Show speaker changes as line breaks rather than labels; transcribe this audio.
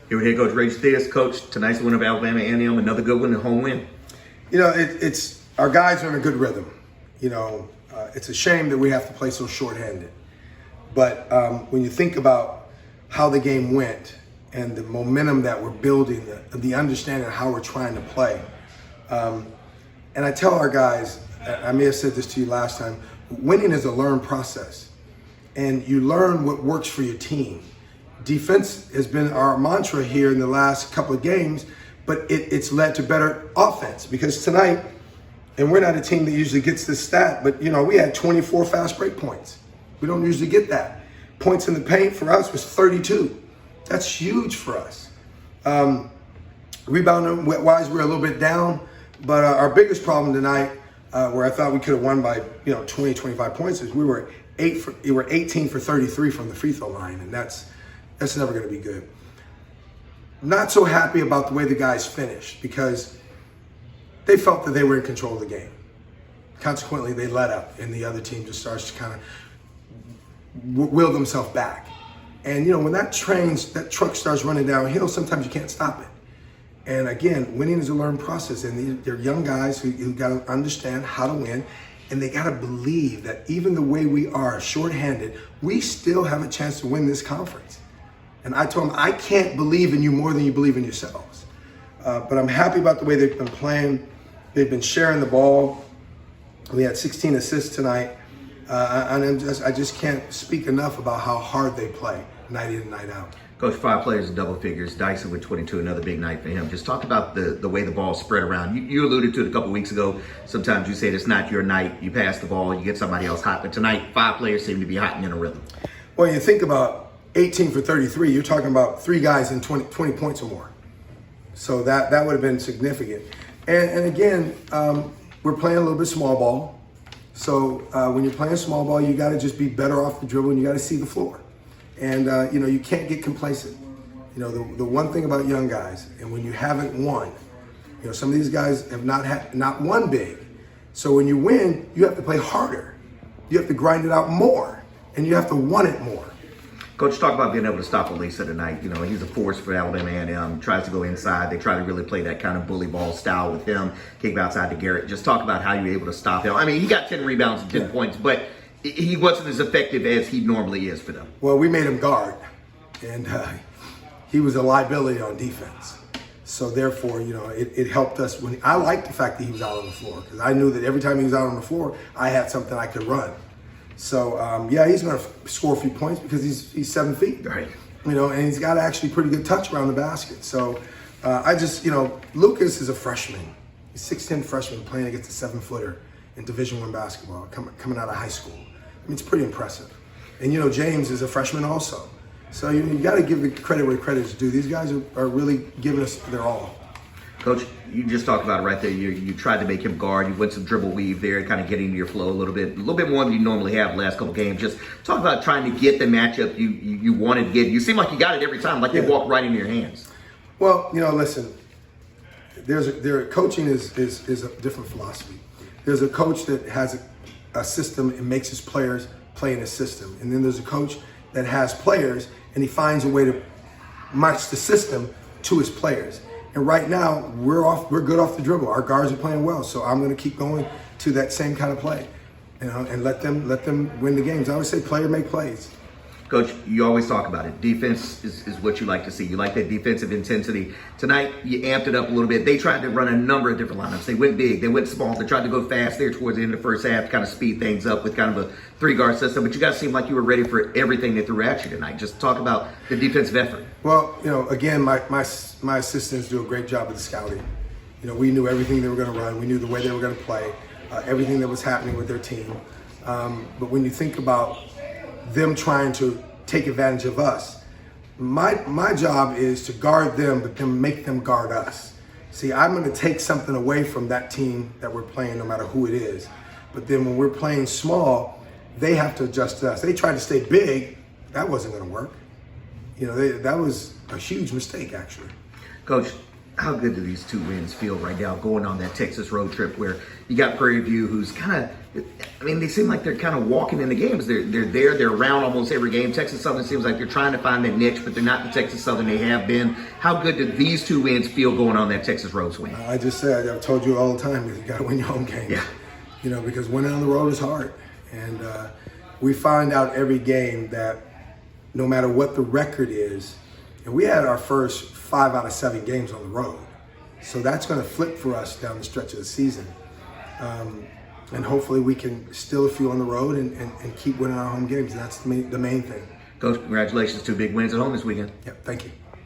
Here we go, Coach Reggie Theus. Coach, tonight's the win of Alabama A&M, another good one, a home win.
You know, it's our guys are in a good rhythm. You know, it's a shame that we have to play so shorthanded. But when you think about how the game went and the momentum that we're building, the understanding of how we're trying to play, and I tell our guys, I may have said this to you last time, winning is a learned process. And you learn what works for your team. Defense has been our mantra here in the last couple of games, but it's led to better offense because tonight, and we're not a team that usually gets this stat, but you know, we had 24 fast break points. We don't usually get that. Points in the paint for us was 32. That's huge for us. Rebounding wise, we're a little bit down, but our biggest problem tonight, where I thought we could have won by 20, 25 points, is we were 18 for 33 from the free throw line, and that's never going to be good. Not so happy about the way the guys finished because they felt that they were in control of the game. Consequently, they let up, and the other team just starts to kind of will themselves back. And you know, when that truck starts running downhill, sometimes you can't stop it. And again, winning is a learned process, and they're young guys who got to understand how to win, and they got to believe that even the way we are shorthanded, we still have a chance to win this conference. And I told them, I can't believe in you more than you believe in yourselves. But I'm happy about the way they've been playing. They've been sharing the ball. We had 16 assists tonight. And I just can't speak enough about how hard they play night in and night out.
Coach, 5 players in double figures. Dyson with 22, another big night for him. Just talk about the way the ball spread around. You alluded to it a couple weeks ago. Sometimes you say it's not your night. You pass the ball, you get somebody else hot. But tonight, 5 players seem to be hot and in a rhythm.
Well, you think about 18 for 33, you're talking about 3 guys in 20 points or more. So that would have been significant. And again, we're playing a little bit small ball. So when you're playing small ball, you got to just be better off the dribble and you got to see the floor. And, you can't get complacent. You know, the one thing about young guys, and when you haven't won, some of these guys have not won big. So when you win, you have to play harder. You have to grind it out more, and you have to want it more.
Coach, talk about being able to stop Elisa tonight. You know, he's a force for Alabama A&M. Tries to go inside. They try to really play that kind of bully ball style with him. Kick outside to Garrett. Just talk about how you're able to stop him. I mean, he got 10 rebounds and 10 points, but he wasn't as effective as he normally is for them.
Well, we made him guard, and he was a liability on defense. So therefore, it helped us. I liked the fact that he was out on the floor because I knew that every time he was out on the floor, I had something I could run. So, he's going to score a few points because he's 7 feet.
Right.
And he's got actually pretty good touch around the basket. So, Lucas is a freshman. He's 6'10" freshman playing against a 7-footer in Division I basketball coming out of high school. I mean, it's pretty impressive. And, James is a freshman also. So, you got to give the credit where credit is due. These guys are really giving us their all.
Coach, you just talked about it right there. You tried to make him guard. You went some dribble weave there, kind of getting into your flow a little bit more than you normally have the last couple games. Just talk about trying to get the matchup you wanted to get. You seem like you got it every time, like they walked right into your hands.
Well, listen, coaching is a different philosophy. There's a coach that has a system and makes his players play in a system. And then there's a coach that has players and he finds a way to match the system to his players. And right now, we're good off the dribble. Our guards are playing well, so I'm going to keep going to that same kind of play, and let them win the games. I always say, player make plays.
Coach, you always talk about it. Defense is what you like to see. You like that defensive intensity. Tonight, you amped it up a little bit. They tried to run a number of different lineups. They went big. They went small. They tried to go fast there towards the end of the first half to kind of speed things up with kind of a 3-guard system. But you guys seemed like you were ready for everything they threw at you tonight. Just talk about the defensive effort.
Well, again, my assistants do a great job of the scouting. We knew everything they were going to run. We knew the way they were going to play, everything that was happening with their team. But when you think about them trying to take advantage of us, my job is to guard them, but then make them guard us. See, I'm going to take something away from that team that we're playing, no matter who it is. But then when we're playing small, they have to adjust to us. They tried to stay big. That wasn't going to work. That was a huge mistake, actually.
Coach, how good do these 2 wins feel right now going on that Texas road trip where you got Prairie View, who's kind of, I mean, they seem like they're kind of walking in the games. They're around almost every game. Texas Southern seems like they're trying to find that niche, but they're not the Texas Southern they have been. How good did these two wins feel going on that Texas road swing?
I just said, I've told you all the time, you got to win your home games.
Yeah.
You know, because winning on the road is hard. And we find out every game that no matter what the record is, and we had our first 5 out of 7 games on the road. So that's going to flip for us down the stretch of the season. And hopefully we can steal a few on the road and keep winning our home games. That's the main thing.
Coach, congratulations. 2 big wins at home this weekend.
Yeah, thank you.